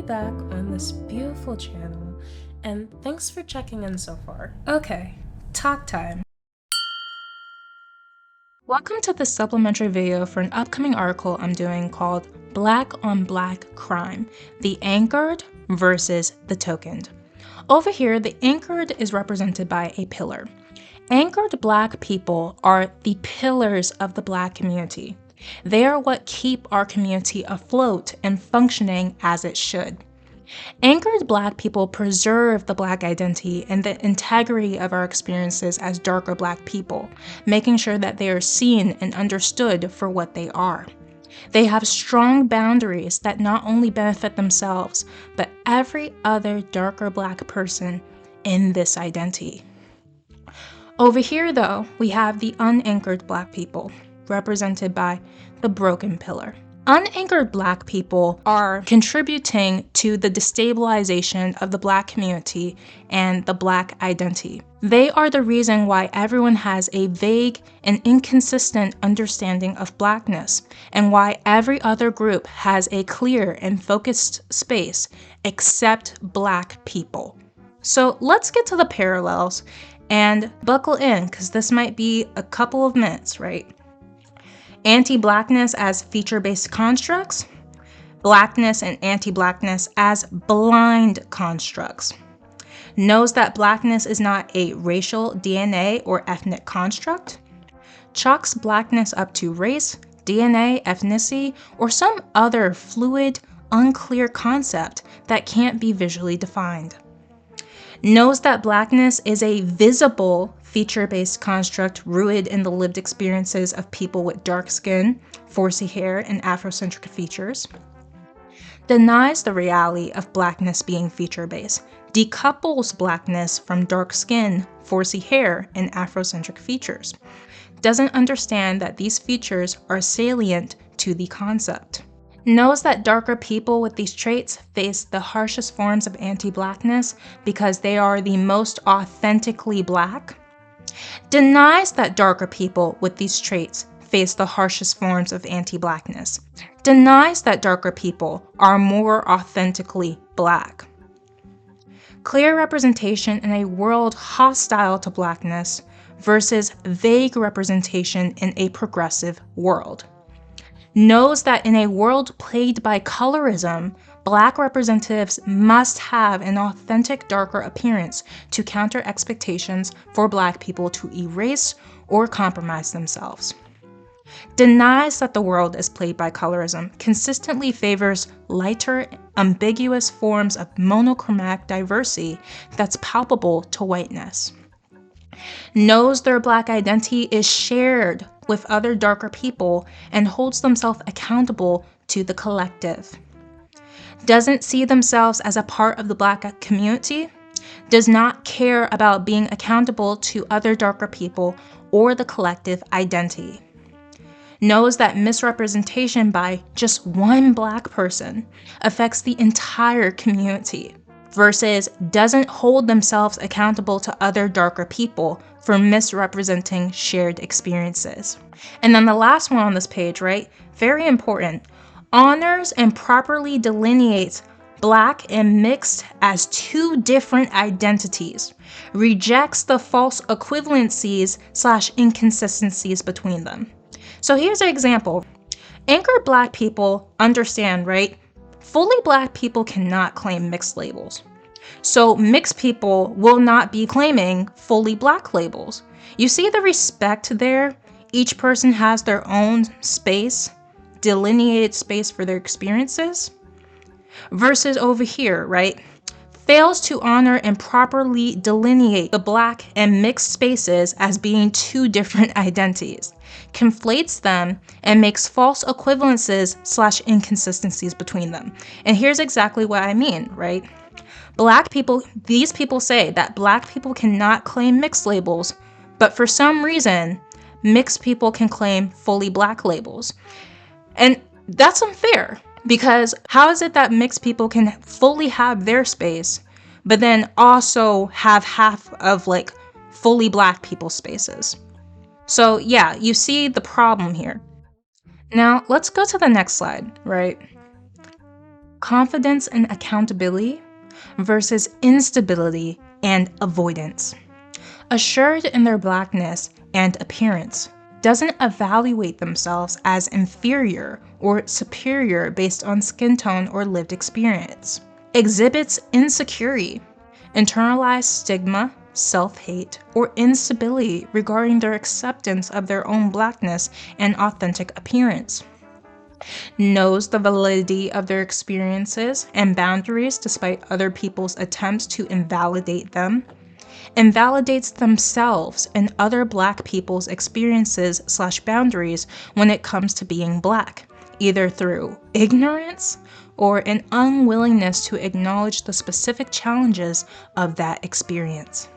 back on this beautiful channel, and thanks for checking in so far. Okay, talk time. Welcome to this supplementary video for an upcoming article I'm doing called Black on Black Crime, the Anchored versus the Tokened. Over here, the anchored is represented by a pillar. Anchored Black people are the pillars of the Black community. They are what keep our community afloat and functioning as it should. Anchored Black people preserve the Black identity and the integrity of our experiences as darker Black people, making sure that they are seen and understood for what they are. They have strong boundaries that not only benefit themselves, but every other darker Black person in this identity. Over here, though, we have the unanchored Black people, represented by the broken pillar. Unanchored Black people are contributing to the destabilization of the Black community and the Black identity. They are the reason why everyone has a vague and inconsistent understanding of Blackness, and why every other group has a clear and focused space except Black people. So let's get to the parallels and buckle in, because this might be a couple of minutes, right? Anti-Blackness as feature-based constructs, Blackness and anti-Blackness as blind constructs. Knows that Blackness is not a racial, DNA, or ethnic construct. Chalks Blackness up to race, DNA, ethnicity, or some other fluid, unclear concept that can't be visually defined. Knows that Blackness is a visible feature-based construct rooted in the lived experiences of people with dark skin, 4C hair, and Afrocentric features. Denies the reality of Blackness being feature-based, decouples Blackness from dark skin, 4C hair, and Afrocentric features. Doesn't understand that these features are salient to the concept. Knows that darker people with these traits face the harshest forms of anti-Blackness because they are the most authentically Black. Denies that darker people with these traits face the harshest forms of anti-Blackness. Denies that darker people are more authentically Black. Clear representation in a world hostile to Blackness versus vague representation in a progressive world. Knows that in a world plagued by colorism, Black representatives must have an authentic darker appearance to counter expectations for Black people to erase or compromise themselves. Denies that the world is plagued by colorism, consistently favors lighter, ambiguous forms of monochromatic diversity that's palpable to whiteness. Knows their Black identity is shared with other darker people and holds themselves accountable to the collective. Doesn't see themselves as a part of the Black community, does not care about being accountable to other darker people or the collective identity. Knows that misrepresentation by just one Black person affects the entire community, versus doesn't hold themselves accountable to other darker people for misrepresenting shared experiences. And then the last one on this page, right? Very important. Honors and properly delineates Black and mixed as two different identities. Rejects the false equivalencies / inconsistencies between them. So here's an example. Anchored Black people understand, right? Fully Black people cannot claim mixed labels. So mixed people will not be claiming fully Black labels. You see the respect there? Each person has their own space, delineated space for their experiences. Versus over here, right? Fails to honor and properly delineate the Black and mixed spaces as being two different identities. Conflates them and makes false equivalences / inconsistencies between them. And here's exactly what I mean, right? Black people, these people say that Black people cannot claim mixed labels, but for some reason, mixed people can claim fully Black labels. And that's unfair, because how is it that mixed people can fully have their space, but then also have half of like fully Black people's spaces? So yeah, you see the problem here. Now let's go to the next slide, right? confidence and accountability versus instability and avoidance. Assured in their Blackness and appearance, doesn't evaluate themselves as inferior or superior based on skin tone or lived experience. Exhibits insecurity, internalized stigma, self-hate, or instability regarding their acceptance of their own Blackness and authentic appearance. Knows the validity of their experiences and boundaries despite other people's attempts to invalidate them. Invalidates themselves and other Black people's experiences/boundaries when it comes to being Black, either through ignorance or an unwillingness to acknowledge the specific challenges of that experience.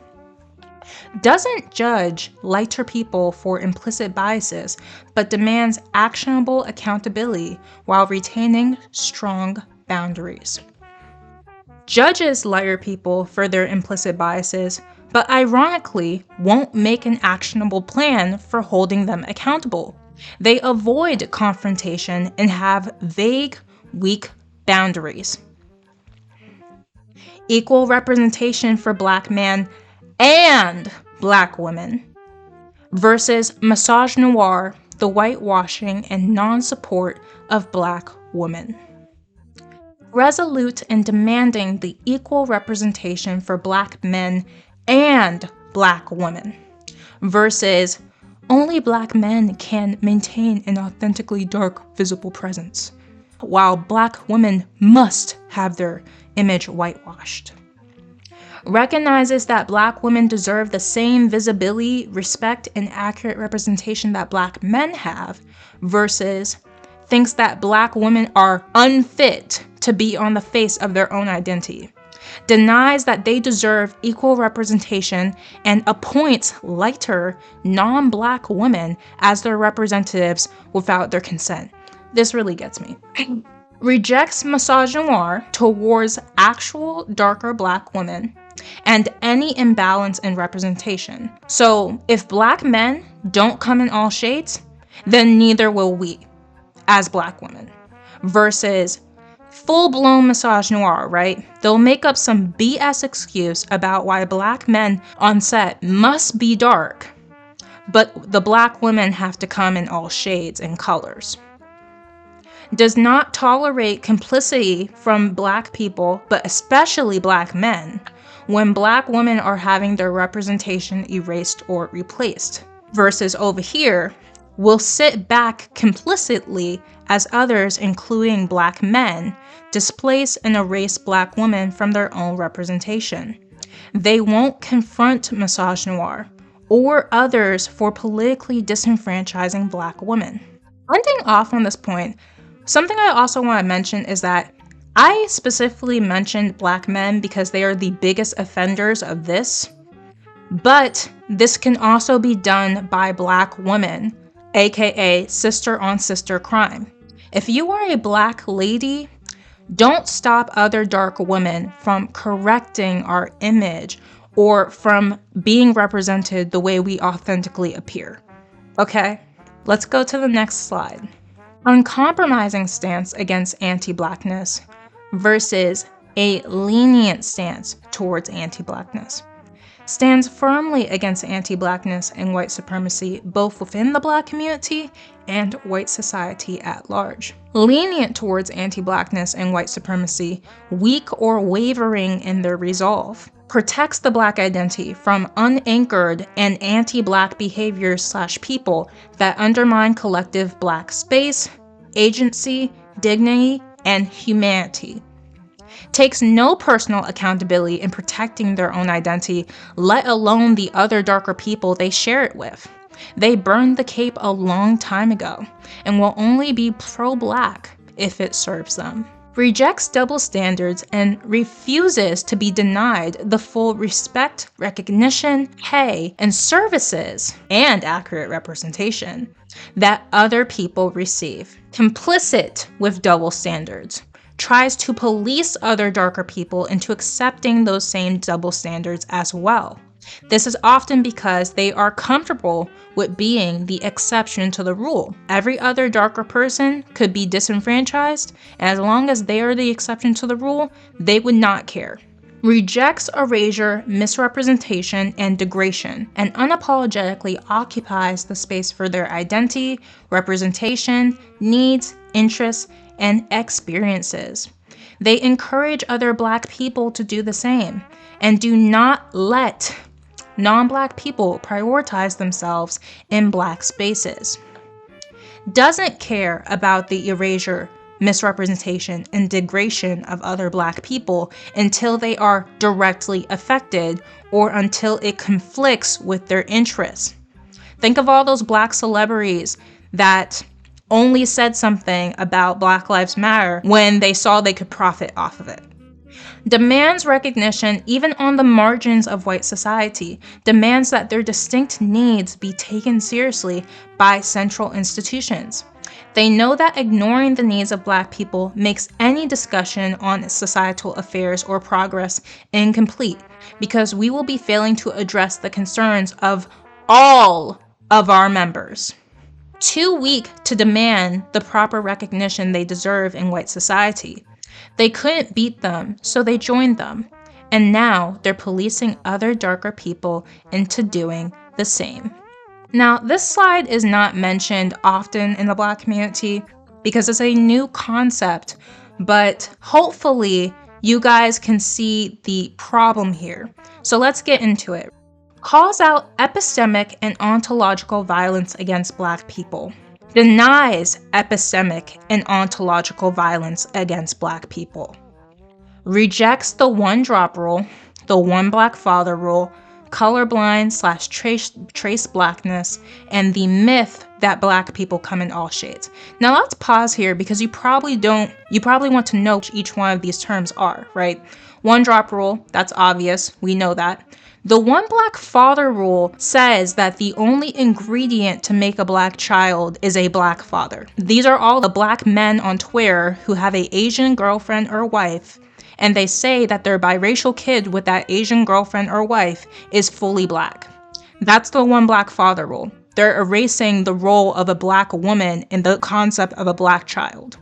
Doesn't judge lighter people for implicit biases, but demands actionable accountability while retaining strong boundaries. Judges lighter people for their implicit biases, but ironically won't make an actionable plan for holding them accountable. They avoid confrontation and have vague, weak boundaries. Equal representation for Black men and Black women versus misogynoir, the whitewashing and non-support of Black women. Resolute in demanding the equal representation for Black men and Black women versus only Black men can maintain an authentically dark visible presence, while Black women must have their image whitewashed. Recognizes that Black women deserve the same visibility, respect, and accurate representation that Black men have versus thinks that Black women are unfit to be on the face of their own identity. Denies that they deserve equal representation and appoints lighter, non-Black women as their representatives without their consent. This really gets me. Rejects misogynoir towards actual darker Black women and any imbalance in representation. So if Black men don't come in all shades, then neither will we as Black women. Versus full-blown misogynoir, right? They'll make up some BS excuse about why Black men on set must be dark, but the Black women have to come in all shades and colors. Does not tolerate complicity from Black people, but especially Black men, when Black women are having their representation erased or replaced. Versus over here, will sit back complicitly as others, including Black men, displace and erase Black women from their own representation. They won't confront misogynoir or others for politically disenfranchising Black women. Ending off on this point, something I also want to mention is that I specifically mentioned Black men because they are the biggest offenders of this, but this can also be done by Black women, aka sister-on-sister crime. If you are a Black lady, don't stop other dark women from correcting our image or from being represented the way we authentically appear. Okay, let's go to the next slide. Uncompromising stance against anti-Blackness versus a lenient stance towards anti-Blackness. Stands firmly against anti-Blackness and white supremacy, both within the Black community and white society at large. Lenient towards anti-Blackness and white supremacy, weak or wavering in their resolve. Protects the Black identity from unanchored and anti-Black behaviors/people that undermine collective Black space, agency, dignity, and humanity. Takes no personal accountability in protecting their own identity, let alone the other darker people they share it with. They burned the cape a long time ago and will only be pro-Black if it serves them. Rejects double standards and refuses to be denied the full respect, recognition, pay, and services and accurate representation that other people receive. Complicit with double standards. Tries to police other darker people into accepting those same double standards as well. This is often because they are comfortable with being the exception to the rule. Every other darker person could be disenfranchised, and as long as they are the exception to the rule, they would not care. Rejects erasure, misrepresentation, and degradation, and unapologetically occupies the space for their identity, representation, needs, interests, and experiences. They encourage other Black people to do the same, and do not let non-Black people prioritize themselves in Black spaces. Doesn't care about the erasure, misrepresentation, and degradation of other Black people until they are directly affected or until it conflicts with their interests. Think of all those Black celebrities that only said something about Black Lives Matter when they saw they could profit off of it. Demands recognition even on the margins of white society, demands that their distinct needs be taken seriously by central institutions. They know that ignoring the needs of Black people makes any discussion on societal affairs or progress incomplete, because we will be failing to address the concerns of all of our members. Too weak to demand the proper recognition they deserve in white society. They couldn't beat them, so they joined them. And now they're policing other darker people into doing the same. Now, this slide is not mentioned often in the Black community because it's a new concept, but hopefully you guys can see the problem here. So let's get into it. Calls out epistemic and ontological violence against Black people. Denies epistemic and ontological violence against Black people. Rejects the one-drop rule, the one Black father rule, colorblind/trace Blackness, and the myth that Black people come in all shades. Now let's pause here because you probably want to know what each one of these terms are, right? One-drop rule, that's obvious, we know that. The one Black father rule says that the only ingredient to make a Black child is a Black father. These are all the Black men on Twitter who have an Asian girlfriend or wife, and they say that their biracial kid with that Asian girlfriend or wife is fully Black. That's the one Black father rule. They're erasing the role of a Black woman in the concept of a Black child.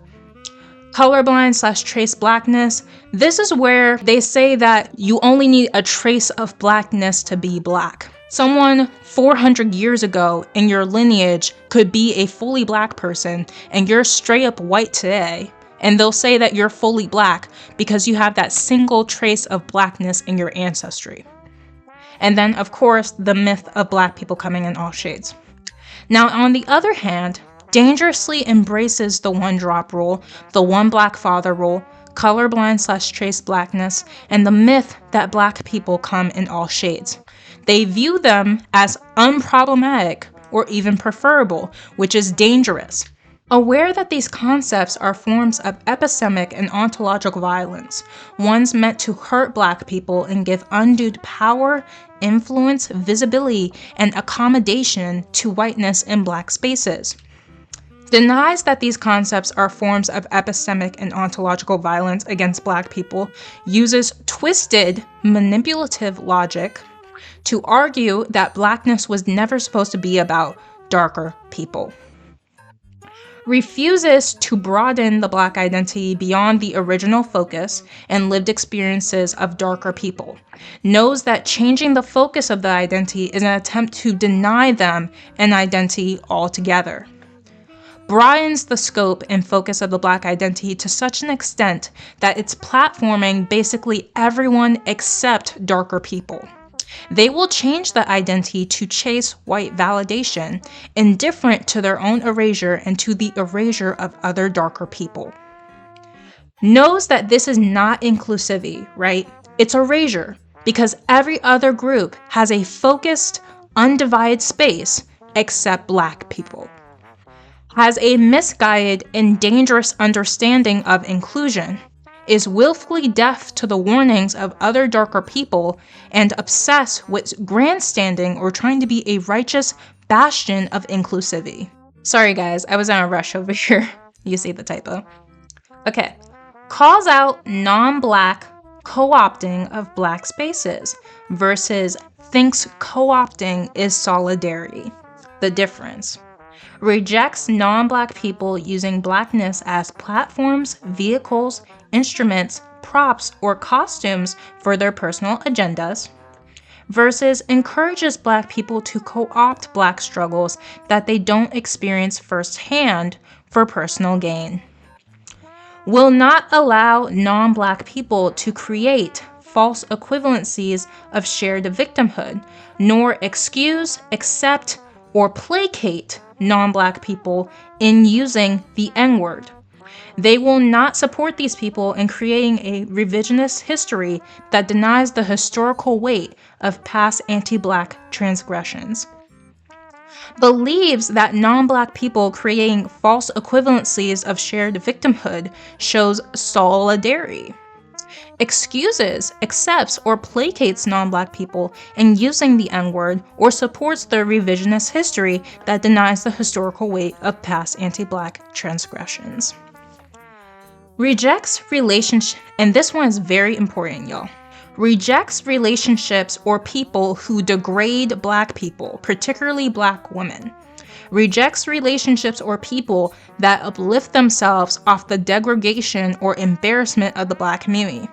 Colorblind/trace Blackness. This is where they say that you only need a trace of Blackness to be Black. Someone 400 years ago in your lineage could be a fully Black person, and you're straight up white today, and they'll say that you're fully Black because you have that single trace of Blackness in your ancestry. And then, of course, the myth of Black people coming in all shades. Now, on the other hand, dangerously embraces the one-drop rule, the one Black father rule, colorblind/trace Blackness, and the myth that Black people come in all shades. They view them as unproblematic or even preferable, which is dangerous. Aware that these concepts are forms of epistemic and ontological violence, ones meant to hurt Black people and give undue power, influence, visibility, and accommodation to whiteness in Black spaces. Denies that these concepts are forms of epistemic and ontological violence against Black people, uses twisted, manipulative logic to argue that Blackness was never supposed to be about darker people. Refuses to broaden the Black identity beyond the original focus and lived experiences of darker people. Knows that changing the focus of the identity is an attempt to deny them an identity altogether. Broadens the scope and focus of the Black identity to such an extent that it's platforming basically everyone except darker people. They will change the identity to chase white validation, indifferent to their own erasure and to the erasure of other darker people. Knows that this is not inclusivity, right? It's erasure, because every other group has a focused, undivided space except Black people. Has a misguided and dangerous understanding of inclusion, is willfully deaf to the warnings of other darker people, and obsessed with grandstanding or trying to be a righteous bastion of inclusivity. Sorry guys, I was in a rush over here. You see the typo. Okay. Calls out non-Black co-opting of Black spaces versus thinks co-opting is solidarity. The difference. Rejects non-Black people using Blackness as platforms, vehicles, instruments, props, or costumes for their personal agendas, versus encourages Black people to co-opt Black struggles that they don't experience firsthand for personal gain. Will not allow non-Black people to create false equivalencies of shared victimhood, nor excuse, accept, or placate non-Black people in using the N-word. They will not support these people in creating a revisionist history that denies the historical weight of past anti-Black transgressions. Believes that non-Black people creating false equivalencies of shared victimhood shows solidarity. Excuses, accepts, or placates non-Black people in using the N-word or supports the revisionist history that denies the historical weight of past anti-Black transgressions. Rejects relationship, and this one is very important, y'all. Rejects relationships or people who degrade Black people, particularly Black women. Rejects relationships or people that uplift themselves off the degradation or embarrassment of the Black community.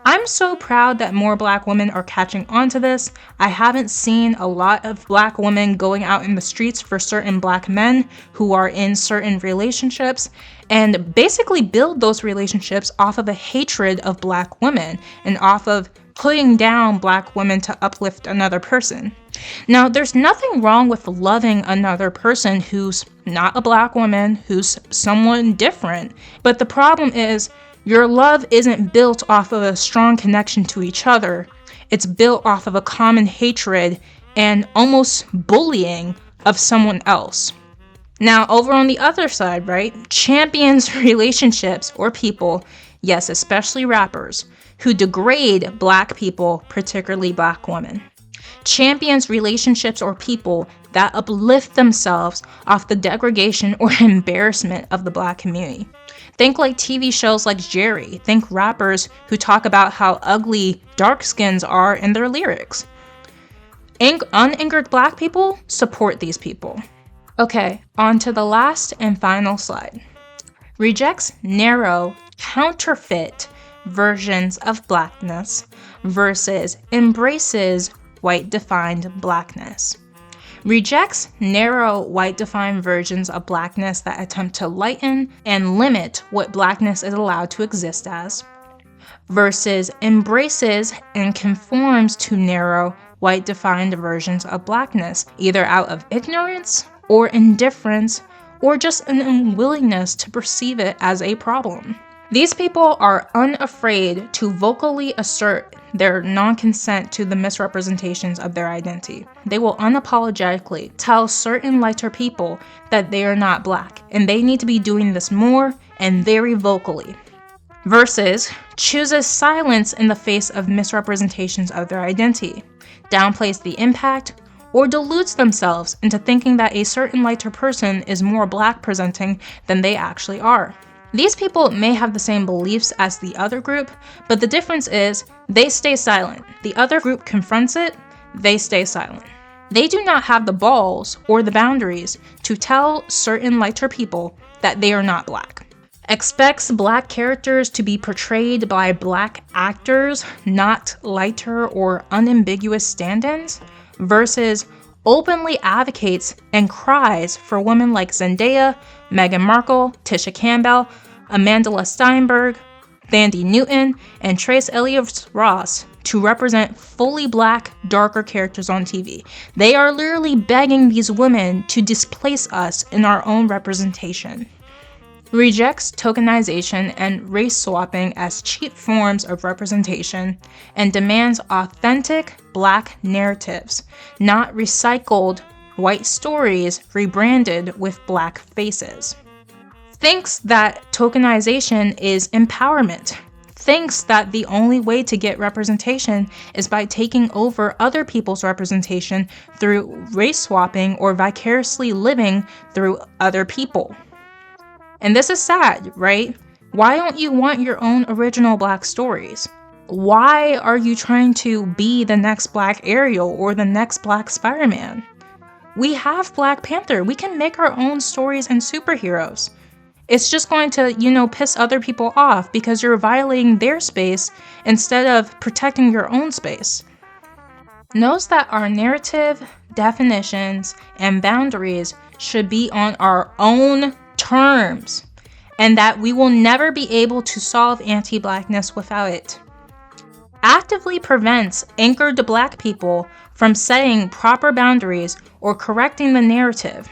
I'm so proud that more Black women are catching on to this. I haven't seen a lot of Black women going out in the streets for certain Black men who are in certain relationships and basically build those relationships off of a hatred of Black women and off of putting down Black women to uplift another person. Now, there's nothing wrong with loving another person who's not a Black woman, who's someone different, but the problem is your love isn't built off of a strong connection to each other. It's built off of a common hatred and almost bullying of someone else. Now, over on the other side, right? Champions relationships or people, yes, especially rappers, who degrade Black people, particularly Black women. Champions relationships or people that uplift themselves off the degradation or embarrassment of the Black community. Think like TV shows like Jerry. Think rappers who talk about how ugly dark skins are in their lyrics. Unanchored Black people support these people. Okay, on to the last and final slide. Rejects narrow, counterfeit versions of Blackness versus embraces white-defined Blackness. Rejects narrow, white-defined versions of Blackness that attempt to lighten and limit what Blackness is allowed to exist as, versus embraces and conforms to narrow, white-defined versions of Blackness, either out of ignorance or indifference, or just an unwillingness to perceive it as a problem. These people are unafraid to vocally assert their non-consent to the misrepresentations of their identity. They will unapologetically tell certain lighter people that they are not Black, and they need to be doing this more and very vocally. Versus chooses silence in the face of misrepresentations of their identity, downplays the impact, or deludes themselves into thinking that a certain lighter person is more Black presenting than they actually are. These people may have the same beliefs as the other group, but the difference is they stay silent. The other group confronts it, they stay silent. They do not have the balls or the boundaries to tell certain lighter people that they are not Black. Expects Black characters to be portrayed by Black actors, not lighter or unambiguous stand-ins, versus openly advocates and cries for women like Zendaya, Meghan Markle, Tisha Campbell, Amanda Steinberg, Thandie Newton, and Trace Elliott Ross to represent fully Black, darker characters on TV. They are literally begging these women to displace us in our own representation. Rejects tokenization and race swapping as cheap forms of representation and demands authentic Black narratives, not recycled white stories rebranded with Black faces. Thinks that tokenization is empowerment. Thinks that the only way to get representation is by taking over other people's representation through race swapping or vicariously living through other people. And this is sad, right? Why don't you want your own original Black stories? why are you trying to be the next Black Ariel or the next Black Spider-Man? We have Black Panther. We can make our own stories and superheroes. It's just going to, piss other people off because you're violating their space instead of protecting your own space. Knows that our narrative, definitions, and boundaries should be on our own terms, and that we will never be able to solve anti-Blackness without it. Actively prevents anchored Black people from setting proper boundaries or correcting the narrative.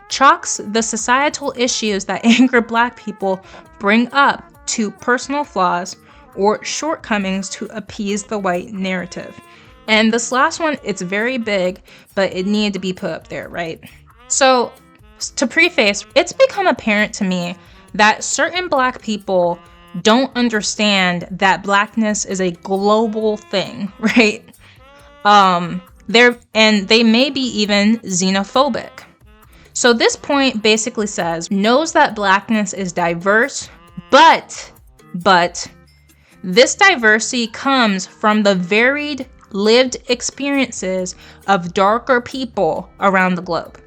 Chalks the societal issues that anchored Black people bring up to personal flaws or shortcomings to appease the white narrative. And this last one, it's very big, but it needed to be put up there, right? So, to preface, it's become apparent to me that certain Black people don't understand that Blackness is a global thing, right? They may be even xenophobic. So this point basically says, knows that Blackness is diverse, but this diversity comes from the varied lived experiences of darker people around the globe,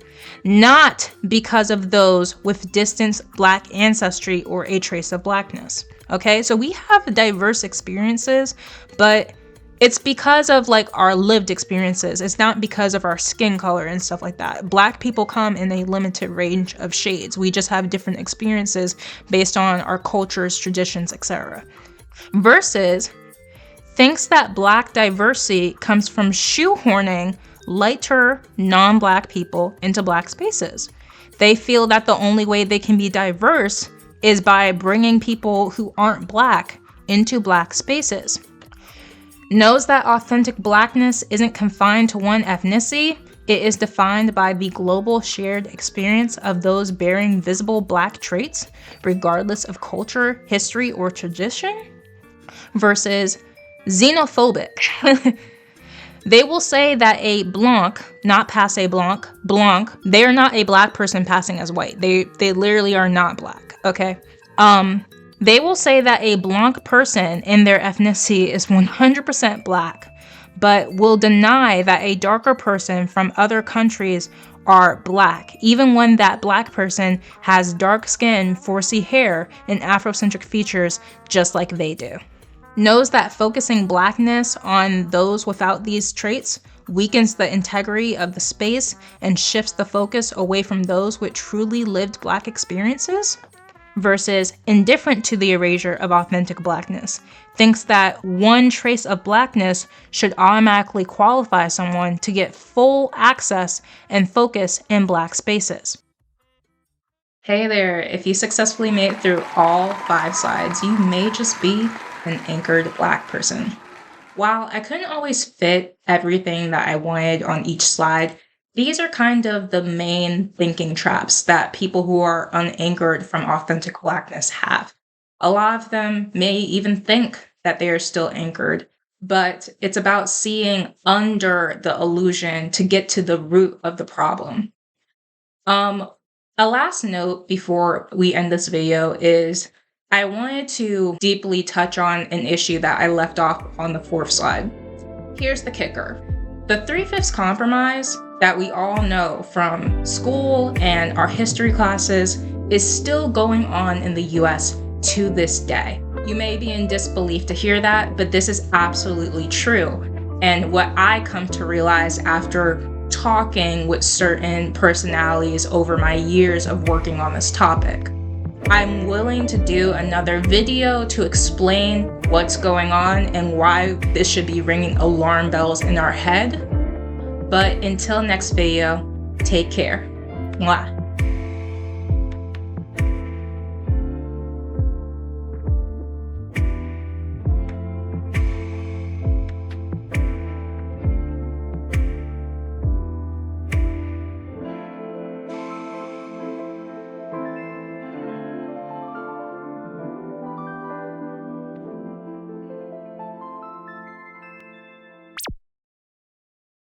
not because of those with distant Black ancestry or a trace of Blackness. Okay, so we have diverse experiences, but it's because of our lived experiences. It's not because of our skin color and stuff like that. Black people come in a limited range of shades. We just have different experiences based on our cultures, traditions, etc. Versus thinks that Black diversity comes from shoehorning lighter, non-Black people into Black spaces. They feel that the only way they can be diverse is by bringing people who aren't Black into Black spaces. Knows that authentic Blackness isn't confined to one ethnicity. It is defined by the global shared experience of those bearing visible Black traits, regardless of culture, history, or tradition. Versus xenophobic. They will say that a blanc, not passe blanc, they are not a Black person passing as white. They literally are not Black, okay? They will say that a blanc person in their ethnicity is 100% Black, but will deny that a darker person from other countries are Black, even when that Black person has dark skin, 4C hair, and Afrocentric features just like they do. Knows that focusing Blackness on those without these traits weakens the integrity of the space and shifts the focus away from those with truly lived Black experiences. Versus indifferent to the erasure of authentic Blackness, thinks that one trace of Blackness should automatically qualify someone to get full access and focus in Black spaces. Hey there, if you successfully made it through all 5 slides, you may just be an anchored Black person. While I couldn't always fit everything that I wanted on each slide, these are kind of the main thinking traps that people who are unanchored from authentic Blackness have. A lot of them may even think that they are still anchored, but it's about seeing under the illusion to get to the root of the problem. A last note before we end this video is I wanted to deeply touch on an issue that I left off on the 4th slide. Here's the kicker. The 3/5 compromise that we all know from school and our history classes is still going on in the US to this day. You may be in disbelief to hear that, but this is absolutely true. And what I come to realize after talking with certain personalities over my years of working on this topic. I'm willing to do another video to explain what's going on and why this should be ringing alarm bells in our head. But until next video, take care. Mwah.